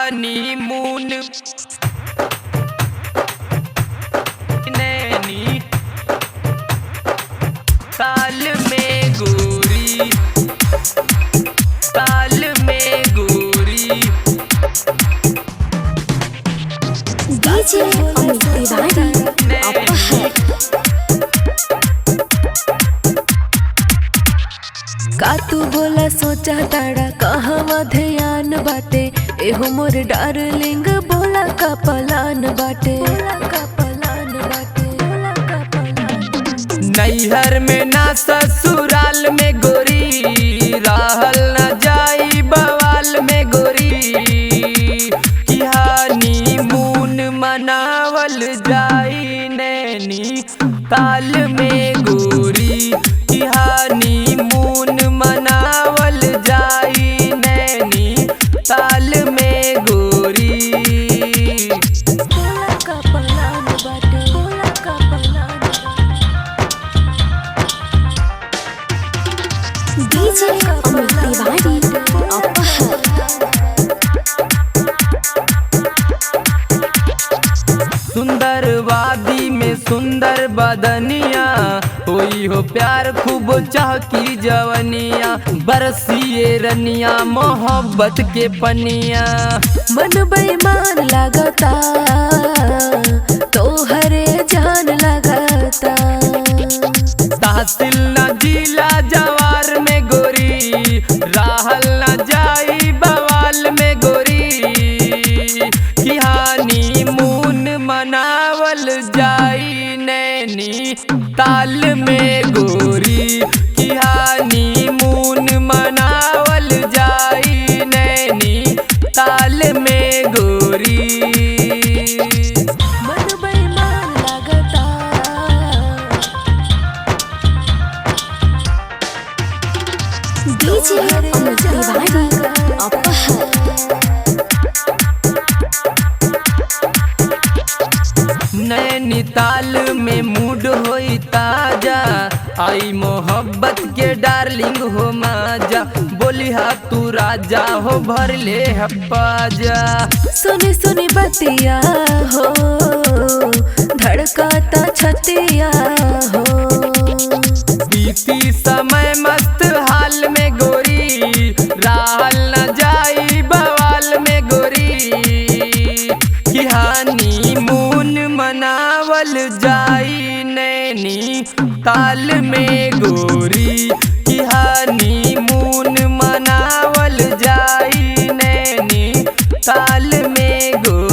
Honeymoon नैनी ताल में गोरी, ताल में गोरी। डीजे अमित तिवारी अपहर। का तू बोला सोचा ताड़ा कहवा ध्यान बाटे, एहो मोर डार्लिंग बोला का पलान बाटे। नैहर में ना ससुराल में गोरी, रहल न जाई बवाल में गोरी। कि हनीमून मनावल जाई नैनी ताल में गोरी। कि हनीमून मनावल जाई नैनी ताल में गोरी। बोला का पलान बाटे, बोला का पलान बाटे। डीजे अमित तिवारी अपहर। सुंदर वादी में सुंदर बदनिया, होई हो प्यार खूब चहकी जवनिया। बरसिए रनिया मोहब्बत के पनिया। मन बेईमान लगता तोहरे जान लगता। तहसील न जिला जवार में गोरी, रहल न जाई बवाल में गोरी। कि हनीमून मनावल जाई नैनी ताल में गोरी। कि हनीमून मनावल जाई नैनी ताल में गोरी। मन बेईमान लगता डीजे अमित तिवारी अपहर। नैनीताल में मूड होई ताजा, आई मोहब्बत के डार्लिंग हो माजा। बोली हा तू राजा हो भर ले हप्पाजा। सुनी सुनी बतिया हो धड़काता छतिया हो। बीती समय मस्त हाल में गोरी, रहल न जाई बवाल में गोरी। कि हनीमून मनावल जाई नैनी ताल में गोरी। कि हनीमून मनावल जाई नैनी ताल में गोरी।